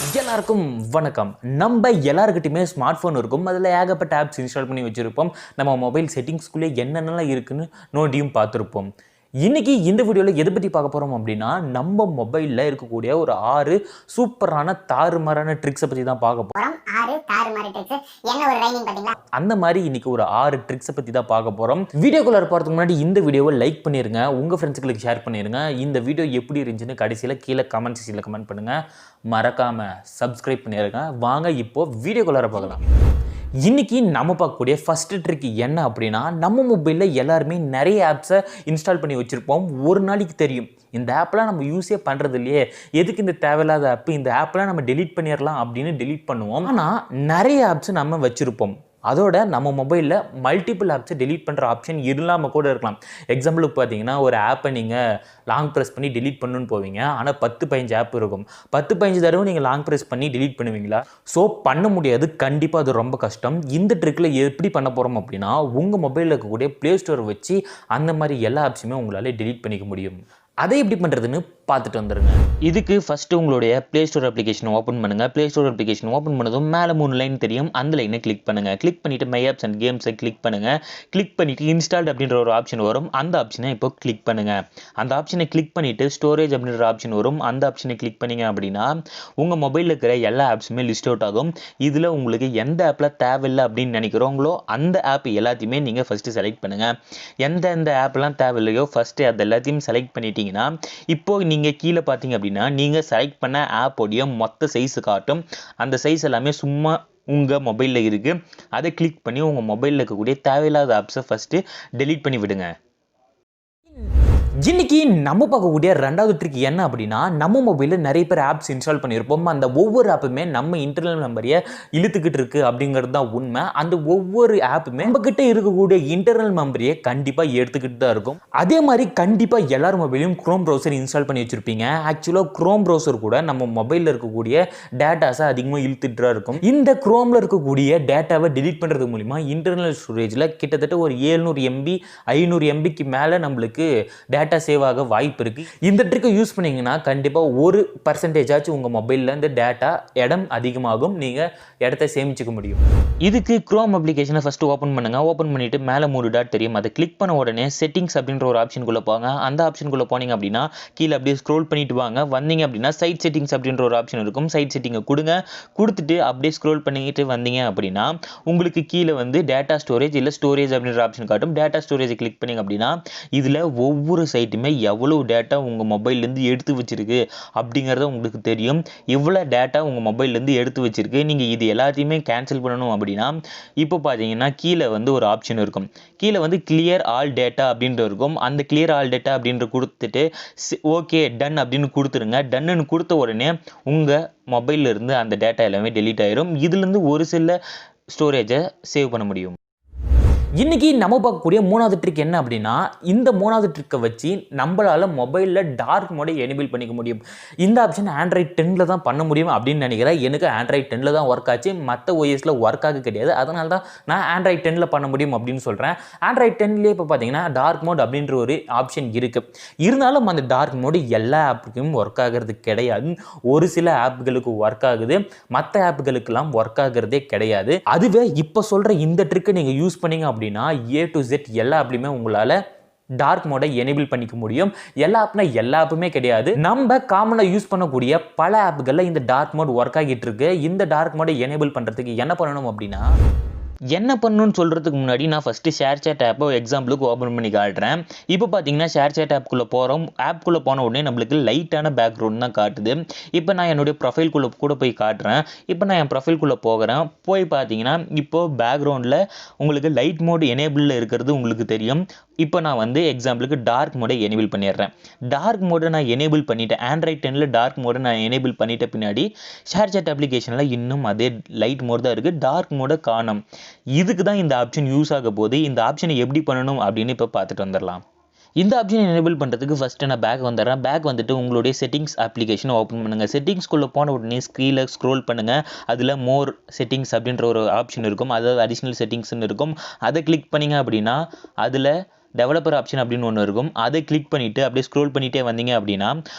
எல்லாருக்கும் வணக்கம். நம்ம எல்லாருக்கிட்டையுமே ஸ்மார்ட் ஃபோன் இருக்கும். அதில் ஏகப்பட்ட ஆப்ஸ் இன்ஸ்டால் பண்ணி வச்சுருப்போம். நம்ம மொபைல் செட்டிங்ஸ்குள்ளே என்னென்னலாம் இருக்குன்னு நோண்டியும் பார்த்துருப்போம். இன்றைக்கி இந்த வீடியோவில் எதை பற்றி பார்க்க போகிறோம் அப்படின்னா, நம்ம மொபைலில் இருக்கக்கூடிய ஒரு 6 சூப்பரான தாறுமாறான ட்ரிக்ஸை பற்றி தான் பார்க்க போகிறோம். அந்த மாதிரி இன்னைக்கு ஒரு 6 ட்ரிக்ஸை பற்றி தான் பார்க்க போகிறோம். வீடியோக்குள்ளே போகிறதுக்கு முன்னாடி இந்த வீடியோவை லைக் பண்ணிடுங்க, உங்கள் ஃப்ரெண்ட்ஸுங்களுக்கு ஷேர் பண்ணிடுங்க. இந்த வீடியோ எப்படி இருந்துச்சுன்னு கடைசியில் கீழே கமெண்ட் செக்ஷனில் கமெண்ட் பண்ணுங்கள். மறக்காமல் சப்ஸ்கிரைப் பண்ணிடுங்க. வாங்க இப்போது வீடியோக்குள்ளார பார்க்கலாம். இன்றைக்கி நம்ம பார்க்கக்கூடிய ஃபஸ்ட்டு ட்ரிக் என்ன அப்படின்னா, நம்ம மொபைலில் எல்லாருமே நிறைய ஆப்ஸை இன்ஸ்டால் பண்ணி வச்சுருப்போம். ஒரு நாளைக்கு தெரியும் இந்த ஆப்லாம் நம்ம யூஸே பண்ணுறது இல்லையே, எதுக்கு இந்த தேவையில்லாத ஆப், இந்த ஆப்லாம் நம்ம டெலீட் பண்ணிடலாம் அப்படின்னு டெலீட் பண்ணுவோம். ஆனால் நிறைய ஆப்ஸ் நம்ம வச்சுருப்போம். அதோட நம்ம மொபைலில் மல்டிபிள் ஆப்ஸை டெலீட் பண்ணுற ஆப்ஷன் இல்லாமல் கூட இருக்கலாம். எக்ஸாம்பிளுக்கு பார்த்தீங்கன்னா, ஒரு ஆப்பை நீங்கள் லாங் ப்ரெஸ் பண்ணி டெலீட் பண்ணணுன்னு போவீங்க. ஆனால் 10-15 ஆப் இருக்கும். 10-15 தடவை நீங்கள் லாங் ப்ரெஸ் பண்ணி டெலீட் பண்ணுவீங்களா? ஸோ பண்ண முடியாது. கண்டிப்பாக அது ரொம்ப கஷ்டம். இந்த ட்ரிக்கில் எப்படி பண்ண போகிறோம் அப்படின்னா, உங்கள் மொபைலில் இருக்கக்கூடிய ப்ளே ஸ்டோரை வச்சு அந்த மாதிரி எல்லா ஆப்ஸுமே உங்களால் டெலீட் பண்ணிக்க முடியும். அதை எப்படி பண்ணுறதுன்னு பார்த்துட்டு வந்துடுங்க. இதுக்கு ஃபஸ்ட்டு உங்களுடைய ப்ளே ஸ்டோர் அப்ளிகேஷனை ஓப்பன் பண்ணுங்கள். ப்ளே ஸ்டோர் அப்ளிகேஷன் ஓப்பன் பண்ணதும் மேலே 3 லைன் தெரியும். அந்த லைனை கிளிக் பண்ணுங்கள். கிளிக் பண்ணிவிட்டு மை ஆப்ஸ் அண்ட் கேம்ஸை கிளிக் பண்ணுங்கள். கிளிக் பண்ணிவிட்டு இன்ஸ்டால்ட் அப்படின்ற ஒரு ஆப்ஷன் வரும். அந்த ஆப்ஷனை இப்போ கிளிக் பண்ணுங்கள். அந்த ஆப்ஷனை கிளிக் பண்ணிவிட்டு ஸ்டோரேஜ் அப்படின்ற ஆப்ஷன் வரும். அந்த ஆப்ஷனை கிளிக் பண்ணிங்க அப்படின்னா உங்கள் மொபைலில் இருக்கிற எல்லா ஆப்ஸுமே லிஸ்ட் அவுட் ஆகும். இதில் உங்களுக்கு எந்த ஆப்பில் தேவையில்லை அப்படின்னு நினைக்கிறோங்களோ அந்த ஆப் எல்லாத்தையுமே நீங்கள் ஃபஸ்ட்டு செலக்ட் பண்ணுங்கள். எந்தெந்த ஆப்லாம் தேவையில்லையோ ஃபஸ்ட்டு அது எல்லாத்தையும் செலக்ட் பண்ணிட்டீங்கன்னா இப்போது நீங்கள் கீழே பார்த்தீங்க அப்படின்னா நீங்கள் செலக்ட் பண்ண ஆப்போடைய மொத்த சைஸு காட்டும். அந்த சைஸ் எல்லாமே சும்மா உங்கள் மொபைலில் இருக்குது. அதை கிளிக் பண்ணி உங்கள் மொபைலில் இருக்கக்கூடிய தேவையில்லாத ஆப்ஸை ஃபஸ்ட்டு டெலீட் பண்ணி விடுங்க. இன்னைக்கு நம்ம பார்க்கக்கூடிய 2வது ட்ரிக் என்ன அப்படின்னா, நம்ம மொபைலில் நிறைய பேர் ஆப்ஸ் இன்ஸ்டால் பண்ணியிருப்போம். அந்த ஒவ்வொரு ஆப்புமே நம்ம இன்டர்னல் மெமரியை இழுத்துக்கிட்டு இருக்கு அப்படிங்கிறது தான் உண்மை. அந்த ஒவ்வொரு ஆப்புமே நம்மக்கிட்ட இருக்கக்கூடிய இன்டர்னல் மெமரியை கண்டிப்பாக எடுத்துக்கிட்டு தான் இருக்கும். அதே மாதிரி கண்டிப்பாக எல்லார் மொபைலையும் க்ரோம் ப்ரௌசர் இன்ஸ்டால் பண்ணி வச்சுருப்பீங்க. ஆக்சுவலாக க்ரோம் ப்ரௌசர் கூட நம்ம மொபைலில் இருக்கக்கூடிய டேட்டாஸை அதிகமாக இழுத்துட்டு தான் இருக்கும். இந்த க்ரோமில் இருக்கக்கூடிய டேட்டாவை டெலீட் பண்ணுறது மூலிமா இன்டர்னல் ஸ்டோரேஜில் கிட்டத்தட்ட ஒரு 700 MB 500 MBக்கு மேலே நம்மளுக்கு டேட்டா சேவ் ஆக வாய்ப்பு இருக்குது. இந்த ட்ரிக்கை யூஸ் பண்ணிங்கன்னா கண்டிப்பாக 1% ஆச்சு உங்கள் மொபைலில் இந்த டேட்டா இடம் அதிகமாகும். நீங்கள் இடத்த சேமிச்சுக்க முடியும். இதுக்கு க்ரோம் அப்ளிகேஷனை ஃபஸ்ட்டு ஓப்பன் பண்ணுங்கள். ஓப்பன் பண்ணிவிட்டு மேலே 3 டாட் தெரியும். அதை கிளிக் பண்ண உடனே செட்டிங்ஸ் அப்படின்ற ஒரு ஆப்ஷனுக்குள்ளே போங்க. அந்த ஆப்ஷனுக்குள்ளே போனீங்க அப்படின்னா கீழே அப்படியே ஸ்க்ரோல் பண்ணிட்டு வாங்க. வந்தீங்க அப்படின்னா சைட் செட்டிங்ஸ் அப்படின்ற ஒரு ஆப்ஷன் இருக்கும். சைட் செட்டிங்கை கொடுத்துட்டு அப்படியே ஸ்க்ரோல் பண்ணிக்கிட்டு வந்தீங்க அப்படின்னா உங்களுக்கு கீழே வந்து டேட்டா ஸ்டோரேஜ் இல்லை ஸ்டோரேஜ் அப்படின்ற ஆப்ஷன் காட்டும். டேட்டா ஸ்டோரேஜை கிளிக் பண்ணிங்க அப்படின்னா இதில் ஒவ்வொரு சைட்டுமே எவ்வளவு டேட்டா உங்கள் மொபைல்லேருந்து எடுத்து வச்சிருக்கு அப்படிங்கிறத உங்களுக்கு தெரியும். இவ்வளோ டேட்டா உங்கள் மொபைல்லேருந்து எடுத்து வச்சிருக்கு. நீங்கள் இது எல்லாத்தையுமே கேன்சல் பண்ணணும் அப்படின்னா இப்போ பார்த்தீங்கன்னா கீழே வந்து ஒரு ஆப்ஷன் இருக்கும். கீழே வந்து கிளியர் ஆல் டேட்டா அப்படின்ற இருக்கும். அந்த கிளியர் ஆல் டேட்டா அப்படின்ற கொடுத்துட்டு ஓகே டன் அப்படின்னு கொடுத்துருங்க. டன்னு கொடுத்த உடனே உங்கள் மொபைலில் இருந்து அந்த டேட்டா எல்லாமே டெலீட் ஆயிரும். இதுலேருந்து ஒரு சில ஸ்டோரேஜை சேவ் பண்ண முடியும். இன்றைக்கி நம்ம பார்க்கக்கூடிய 3வது ட்ரிக் என்ன அப்படின்னா, இந்த 3வது ட்ரிக்கை வச்சு நம்மளால் மொபைலில் டார்க் மோடை எனேபிள் பண்ணிக்க முடியும். இந்த ஆப்ஷன் ஆண்ட்ராய்ட் 10ல் தான் பண்ண முடியும் அப்படின்னு நினைக்கிறேன். எனக்கு ஆண்ட்ராய்ட் 10ல் தான் ஒர்க் ஆச்சு. மற்ற OSல ஒர்க் ஆக கிடையாது. அதனால தான் நான் ஆண்ட்ராய்ட் 10ல் பண்ண முடியும் அப்படின்னு சொல்கிறேன். ஆண்ட்ராய்ட் 10லேயே இப்போ பார்த்தீங்கன்னா டார்க் மோட் அப்படின்ற ஒரு ஆப்ஷன் இருக்குது. இருந்தாலும் அந்த டார்க் மோடு எல்லா ஆப்புக்கும் ஒர்க் ஆகிறது கிடையாது. ஒரு சில ஆப்புகளுக்கு ஒர்க் ஆகுது, மற்ற ஆப்புகளுக்கெல்லாம் ஒர்க் ஆகிறதே கிடையாது. அதுவே இப்போ சொல்கிற இந்த ட்ரிக்கை நீங்கள் யூஸ் பண்ணிங்க அப்படின்னா A to Z எல்லா ஆப்லையுமே உங்களால் டார்க் மோடை எனேபிள் பண்ணிக்க முடியும். எல்லா ஆப்னா எல்லா ஆப்புமே கிடையாது. நம்ம காமனாக யூஸ் பண்ணக்கூடிய பல ஆப்புகளில் இந்த டார்க் மோட் ஒர்க் ஆகிட்டு இருக்கு. இந்த டார்க் மோடை எனேபிள் பண்ணுறதுக்கு என்ன பண்ணணும் அப்படின்னா, என்ன பண்ணணும்னு சொல்கிறதுக்கு முன்னாடி நான் ஃபஸ்ட்டு ஷேர் சேட் ஆப்பை எக்ஸாம்பிளுக்கு ஓப்பன் பண்ணி காட்டுறேன். இப்போ பார்த்தீங்கன்னா ஷேர் சேட் ஆப்குள்ளே போகிறோம். ஆப்குள்ளே போன உடனே நம்மளுக்கு லைட்டான பேக்ரவுண்ட் தான் காட்டுது. இப்போ நான் என்னுடைய ப்ரொஃபைல்குள்ளே கூட போய் காட்டுறேன். இப்போ நான் என் ப்ரொஃபைல்குள்ளே போகிறேன். போய் பார்த்தீங்கன்னா இப்போது பேக்ரவுண்டில் உங்களுக்கு லைட் மோட் எனேபிளில் இருக்கிறது உங்களுக்கு தெரியும். இப்போ நான் வந்து எக்ஸாம்பிளுக்கு டார்க் மோடை எனேபிள் பண்ணிடுறேன். டார்க் மோடை நான் எனேபிள் பண்ணிவிட்டேன். ஆண்ட்ராய்ட் 10ல் டார்க் மோடை நான் எனேபிள் பண்ணிட்ட பின்னாடி ஷேர் சேட் அப்ளிகேஷனில் இன்னும் அதே லைட் மோட் தான் இருக்குது. டார்க் மோடை காணும். இதுக்கு தான் இந்த ஆப்ஷன் யூஸ் ஆக போகுது. இந்த ஆப்ஷனை எப்படி பண்ணணும் அப்படின்னு இப்போ பார்த்துட்டு வந்துடலாம். இந்த ஆப்ஷன் எனேபிள் பண்ணுறதுக்கு ஃபஸ்ட்டு நான் பேக் வந்துடுறேன். பேக் வந்துட்டு உங்களுடைய செட்டிங்ஸ் அப்ளிகேஷனை ஓப்பன் பண்ணுங்கள். செட்டிங்ஸ்குள்ளே போன உடனே ஸ்க்ரீனில் ஸ்க்ரோல் பண்ணுங்கள். அதில் மோர் செட்டிங்ஸ் அப்படின்ற ஒரு ஆப்ஷன் இருக்கும். அதாவது அடிஷ்னல் செட்டிங்ஸ்னு இருக்கும். அதை கிளிக் பண்ணிங்க அப்படின்னா அதில் டெவலப்பர் ஆப்ஷன் அப்படின்னு ஒன்று இருக்கும். அதை கிளிக் பண்ணிவிட்டு அப்படியே ஸ்க்ரோல் பண்ணிகிட்டே வந்தீங்க அப்படின்னா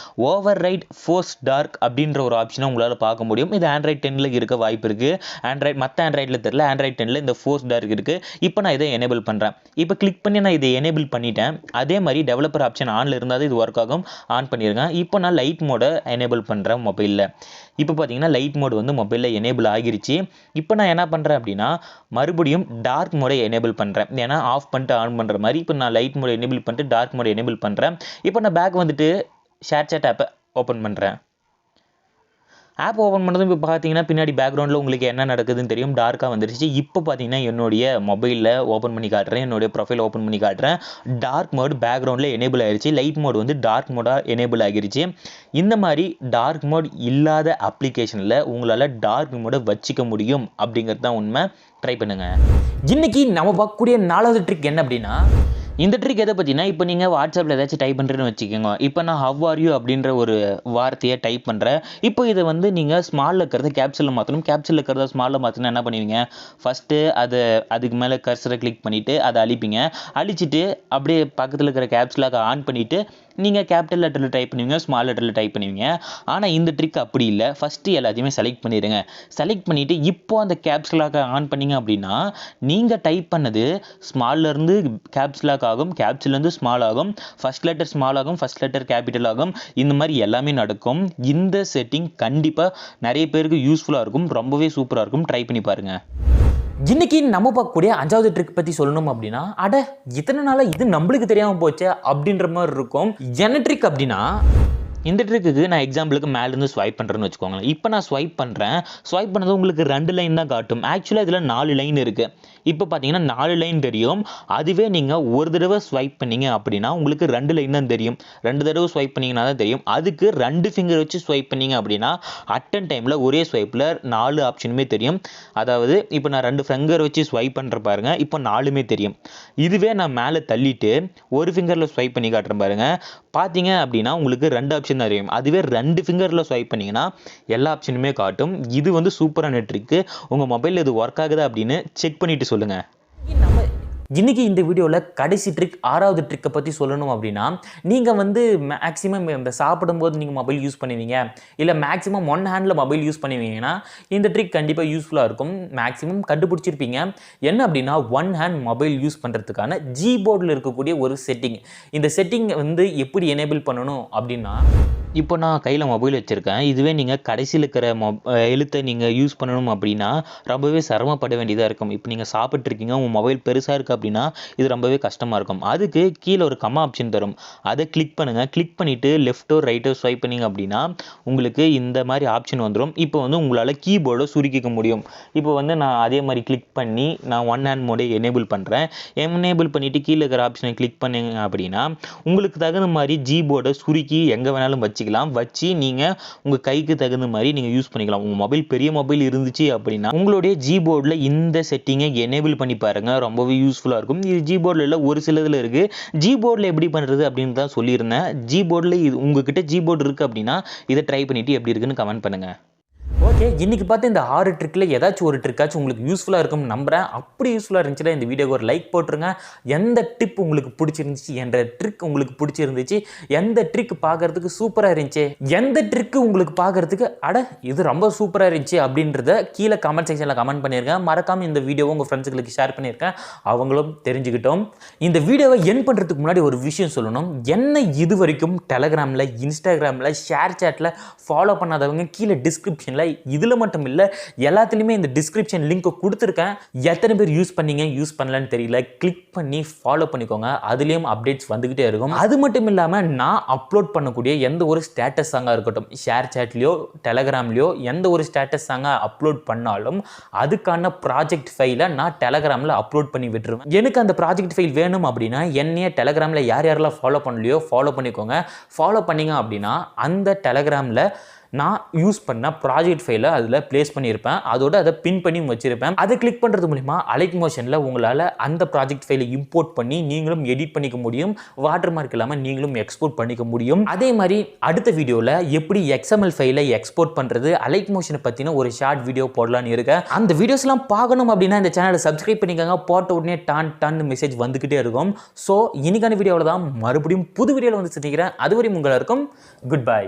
ஓவர் ரைட் ஃபோர்ஸ் டார்க் அப்படின்ற ஒரு ஆப்ஷனை உங்களால் பார்க்க முடியும். இது ஆண்ட்ராய்ட் 10ல் இருக்க வாய்ப்பு இருக்குது. மற்ற ஆண்ட்ராய்டில் தெரியல, ஆண்ட்ராய்ட் 10ல் இந்த ஃபோர்ஸ் டார்க் இருக்குது. இப்போ நான் இதை எனேபிள் பண்ணுறேன். இப்போ கிளிக் பண்ணி நான் இதை எனேபிள் பண்ணிட்டேன். அதே மாதிரி டெவலப்பர் ஆப்ஷன் ஆனில் இருந்தால் இது ஒர்க் ஆகும். ஆன் பண்ணியிருக்கேன். இப்போ நான் லைட் மோடை எனேபிள் பண்ணுறேன் மொபைலில். இப்போ பார்த்தீங்கன்னா லைட் மோடு வந்து மொபைலில் எனேபிள் ஆகிருச்சு. இப்போ நான் என்ன பண்ணுறேன் அப்படின்னா மறுபடியும் டார்க் மோடை எனேபிள் பண்ணுறேன். ஏன்னா ஆஃப் பண்ணிட்டு ஆன் பண்ணுற மாதிரி. இப்போ நான் லைட் மோடை எனேபிள் பண்ணிட்டு டார்க் மோடை எனேபிள் பண்ணுறேன். இப்போ நான் பேக் வந்துட்டு ஷேர் சாட் ஆப்பை ஓப்பன் பண்ணுறேன். ஆப் ஓப்பன் பண்ணதும் இப்போ பார்த்தீங்கன்னா பின்னாடி பேக்ரவுண்டில் உங்களுக்கு என்ன நடக்குதுன்னு தெரியும். டார்க்காக வந்துருச்சு. இப்போ பார்த்தீங்கன்னா என்னுடைய மொபைலில் ஓப்பன் பண்ணி காட்டுறேன். என்னுடைய ப்ரொஃபைல் ஓப்பன் பண்ணி காட்டுறேன். டார்க் மோட் பேக்ரவுண்டில் எனேபிள் ஆகிருச்சு. லைட் மோட் வந்து டார்க் மோடாக எனேபிள் ஆகிருச்சு. இந்த மாதிரி டார்க் மோட் இல்லாத அப்ளிகேஷனில் உங்களால் டார்க் மோடை வச்சுக்க முடியும் அப்படிங்கிறது தான் உண்மை. ட்ரை பண்ணுங்கள். இன்றைக்கி நம்ம பார்க்கக்கூடிய 4வது ட்ரிக் என்ன அப்படின்னா, இந்த ட்ரிக் எதை பற்றினா, இப்போ நீங்கள் வாட்ஸ்அப்பில் ஏதாச்சும் டைப் பண்ணுறேன்னு வச்சுக்கோங்க. இப்போ நான் ஹவ் ஆர் யூ அப்படின்ற ஒரு வார்த்தையை டைப் பண்ணுறேன். இப்போ இதை வந்து நீங்கள் ஸ்மாலில் இருக்கிறத கேப்சலில் மாற்றணும். கேப்சலில் இருக்கிறத ஸ்மாலில் மாற்றினா என்ன பண்ணுவீங்க, ஃபஸ்ட்டு அதுக்கு மேலே கர்சரை கிளிக் பண்ணிவிட்டு அதை அழிப்பீங்க. அழிச்சிட்டு அப்படியே பக்கத்தில் இருக்கிற கேப்சலாக ஆன் பண்ணிவிட்டு நீங்கள் கேபிட்டல் லெட்டரில் டைப் பண்ணுவீங்க, ஸ்மால் லெட்டரில் டைப் பண்ணுவீங்க. ஆனால் இந்த ட்ரிக் அப்படி இல்லை. ஃபஸ்ட்டு எல்லாத்தையுமே செலக்ட் பண்ணிடுங்க. செலக்ட் பண்ணிவிட்டு இப்போ அந்த கேப்ஸ்லாக ஆன் பண்ணிங்க அப்படின்னா நீங்கள் டைப் பண்ணது ஸ்மால்லேருந்து கேப்ஸ்லாக் ஆகும், கேப்ஸ்லேருந்து ஸ்மால் ஆகும், ஃபஸ்ட் லெட்டர் ஸ்மால் ஆகும், ஃபஸ்ட் லெட்டர் கேபிட்டல் ஆகும். இந்த மாதிரி எல்லாமே நடக்கும். இந்த செட்டிங் கண்டிப்பாக நிறைய பேருக்கு யூஸ்ஃபுல்லாக இருக்கும். ரொம்பவே சூப்பராக இருக்கும். ட்ரை பண்ணி பாருங்கள். இன்னைக்கு நம்ம பார்க்கக்கூடிய 5வது ட்ரிக் பற்றி சொல்லணும் அப்படின்னா, இத்தனை நாளாக இது நம்மளுக்கு தெரியாமல் போச்சு அப்படின்ற மாதிரி இருக்கும். என்ன ட்ரிக் அப்படின்னா, இந்த ட்ரிக்கு நான் எக்ஸாம்பிளுக்கு மேலேருந்து ஸ்வைப் பண்ணுறேன்னு வச்சுக்கோங்களேன். இப்போ நான் ஸ்வைப் பண்ணுறேன். ஸ்வைப் பண்ணது உங்களுக்கு 2 லைன் தான் காட்டும். ஆக்சுவலாக இதில் 4 லைன் இருக்குது. இப்போ பார்த்தீங்கன்னா 4 லைன் தெரியும். அதுவே நீங்கள் ஒரு தடவை ஸ்வைப் பண்ணீங்க அப்படின்னா உங்களுக்கு 2 லைன் தான் தெரியும். 2 தடவை ஸ்வைப் பண்ணிங்கன்னா தான் தெரியும். அதுக்கு 2 ஃபிங்கர் வச்சு ஸ்வைப் பண்ணீங்க அப்படின்னா அட்டன் டைமில் ஒரே ஸ்வைப்பில் 4 ஆப்ஷனுமே தெரியும். அதாவது இப்போ நான் 2 ஃபிங்கர் வச்சு ஸ்வைப் பண்ணுற பாருங்கள், இப்போ 4மே தெரியும். இதுவே நான் மேலே தள்ளிட்டு ஒரு ஃபிங்கரில் ஸ்வைப் பண்ணி காட்டுறேன் பாருங்கள். பார்த்தீங்க அப்படின்னா உங்களுக்கு 2 ஆப்ஷன் தான் தெரியும். அதுவே 2 ஃபிங்கரில் ஸ்வைப் பண்ணிங்கன்னா எல்லா ஆப்ஷனுமே காட்டும். இது வந்து சூப்பரான ட்ரிக்கு. உங்கள் மொபைலில் இது ஒர்க் ஆகுதா அப்படின்னு செக் பண்ணிவிட்டு சொல்லுங்கள். இன்னைக்கு இந்த வீடியோவில் கடைசி ட்ரிக் 6வது ட்ரிக்கை பற்றி சொல்லணும் அப்படின்னா, நீங்கள் வந்து மேக்ஸிமம் இந்த சாப்பிடும்போது நீங்கள் மொபைல் யூஸ் பண்ணுவீங்க, இல்லை maximum one handle mobile use பண்ணுவீங்கன்னா இந்த ட்ரிக் கண்டிப்பாக யூஸ்ஃபுல்லாக இருக்கும். மேக்ஸிமம் கண்டுபிடிச்சிருப்பீங்க. என்ன அப்படின்னா, ஒன் ஹேண்ட் மொபைல் யூஸ் பண்ணுறதுக்கான ஜிபோர்டில் இருக்கக்கூடிய ஒரு செட்டிங். இந்த செட்டிங் வந்து எப்படி எனேபிள் பண்ணணும் அப்படின்னா, இப்போ நான் கையில் மொபைல் வச்சுருக்கேன். இதுவே நீங்கள் கடைசியில் இருக்கிற எழுத்தை நீங்கள் யூஸ் பண்ணணும் அப்படின்னா ரொம்பவே சிரமப்பட வேண்டியதாக இருக்கும். இப்போ நீங்கள் சாப்பிட்ருக்கீங்க, உங்கள் மொபைல் பெருசாக இருக்குது அப்படின்னா இது ரொம்பவே கஷ்டமாக இருக்கும். அதுக்கு கீழே ஒரு கம்மா ஆப்ஷன் தரும். அதை கிளிக் பண்ணுங்கள். கிளிக் பண்ணிவிட்டு லெஃப்ட்டோ ரைட்டோ ஸ்வைப் பண்ணிங்க அப்படின்னா உங்களுக்கு இந்த மாதிரி ஆப்ஷன் வந்துடும். இப்போ வந்து உங்களால் கீபோர்டை சுருக்கிக்க முடியும். இப்போ வந்து நான் அதே மாதிரி கிளிக் பண்ணி நான் ஒன் ஹேண்ட் மோடை எனேபிள் பண்ணுறேன். எனேபிள் பண்ணிவிட்டு கீழே இருக்கிற ஆப்ஷனை கிளிக் பண்ணிங்க அப்படின்னா உங்களுக்கு தகுந்த மாதிரி ஜிபோர்டை சுருக்கி எங்கே வேணாலும் வச்சு நீங்கள் உங்கள் கைக்கு தகுந்த மாதிரி நீங்கள் யூஸ் பண்ணிக்கலாம். உங்கள் மொபைல் பெரிய மொபைல் இருந்துச்சு அப்படின்னா உங்களுடைய ஜிபோர்டில் இந்த செட்டிங்கை எனேபிள் பண்ணி பாருங்கள். ரொம்பவே யூஸ்ஃபுல்லாக இருக்கும். இது ஜிபோர்டில் இல்லை, ஒரு சிலதில் இருக்குது. ஜிபோர்டில் எப்படி பண்ணுறது அப்படின்னு தான் சொல்லியிருந்தேன். ஜிபோர்டில் இது உங்ககிட்ட ஜிபோர்டு இருக்குது அப்படின்னா இதை ட்ரை பண்ணிவிட்டு எப்படி இருக்குன்னு கமெண்ட் பண்ணுங்கள். ஓகே, இன்றைக்கி பார்த்து இந்த 6 ட்ரிக்கில் ஏதாச்சும் ஒரு ட்ரிக்காச்சும் உங்களுக்கு யூஸ்ஃபுல்லாக இருக்கும்னு நம்புகிறேன். அப்படி யூஸ்ஃபுல்லாக இருந்துச்சுன்னா இந்த வீடியோக்கு ஒரு லைக் போட்டுருங்க. எந்த டிப் உங்களுக்கு பிடிச்சிருந்துச்சு, என்ற ட்ரிக் உங்களுக்கு பிடிச்சிருந்துச்சு, எந்த ட்ரிக் பார்க்குறதுக்கு சூப்பராக இருந்துச்சு, எந்த ட்ரிக்கு உங்களுக்கு பார்க்குறதுக்கு இது ரொம்ப சூப்பராக இருந்துச்சு அப்படின்றத கீழே கமெண்ட் செக்ஷனில் கமெண்ட் பண்ணியிருக்கேன். மறக்காமல் இந்த வீடியோவை உங்கள் ஃப்ரெண்ட்ஸுங்களுக்கு ஷேர் பண்ணியிருக்கேன். அவங்களும் தெரிஞ்சுக்கிட்டோம். இந்த வீடியோவை என் பண்ணுறதுக்கு முன்னாடி ஒரு விஷயம் சொல்லணும். என்ன இது வரைக்கும் டெலகிராமில், இன்ஸ்டாகிராமில், ஷேர் சாட்டில் ஃபாலோ பண்ணாதவங்க கீழே டிஸ்கிரிப்ஷனில், இதில் மட்டும் இல்லை எல்லாத்துலேயுமே இந்த டிஸ்கிரிப்ஷன் லிங்க் கொடுத்துருக்கேன். எத்தனை பேர் யூஸ் பண்ணீங்க, யூஸ் பண்ணலன்னு தெரியல. கிளிக் பண்ணி ஃபாலோ பண்ணிக்கோங்க. அதுலேயும் அப்டேட்ஸ் வந்துக்கிட்டே இருக்கும். அது மட்டும் இல்லாமல் நான் அப்லோட் பண்ணக்கூடிய எந்த ஒரு ஸ்டேட்டஸ் சாங்காக இருக்கட்டும், ஷேர் சாட்லேயோ டெலகிராம்லேயோ எந்த ஒரு ஸ்டேட்டஸ் சாங்காக அப்லோட் பண்ணாலும் அதுக்கான ப்ராஜெக்ட் ஃபைலை நான் டெலகிராமில் அப்லோட் பண்ணி விட்டுருவேன். எனக்கு அந்த ப்ராஜெக்ட் ஃபைல் வேணும் அப்படின்னா என்னையே டெலகிராமில் யார் யாரெல்லாம் ஃபாலோ பண்ணலையோ ஃபாலோ பண்ணிக்கோங்க. ஃபாலோ பண்ணிங்க அப்படின்னா அந்த டெலகிராமில் நான் யூஸ் பண்ண ப்ராஜெக்ட் ஃபைலை அதில் ப்ளேஸ் பண்ணியிருப்பேன். அதோட அதை பின் பண்ணி வச்சிருப்பேன். அதை கிளிக் பண்ணுறது மூலிமா அலைட் மோஷனில் உங்களால் அந்த ப்ராஜெக்ட் ஃபைலை இம்போர்ட் பண்ணி நீங்களும் எடிட் பண்ணிக்க முடியும். வாட்டர் மார்க் இல்லாமல் நீங்களும் எக்ஸ்போர்ட் பண்ணிக்க முடியும். அதே மாதிரி அடுத்த வீடியோவில் எப்படி XML ஃபைலை எக்ஸ்போர்ட் பண்ணுறது, அலைட் மோஷனை பற்றின ஒரு ஷார்ட் வீடியோ போடலான்னு இருக்கேன். அந்த வீடியோஸ்லாம் பார்க்கணும் அப்படின்னா இந்த சேனலை சப்ஸ்கிரைப் பண்ணிக்கோங்க. போட்ட உடனே டான் மெசேஜ் வந்துக்கிட்டே இருக்கும். ஸோ இன்னைக்கான வீடியோவில் தான் மறுபடியும் புது வீடியோவில் வந்து சந்திக்கிறேன். அதுவரை உங்களுக்கும் குட் பை.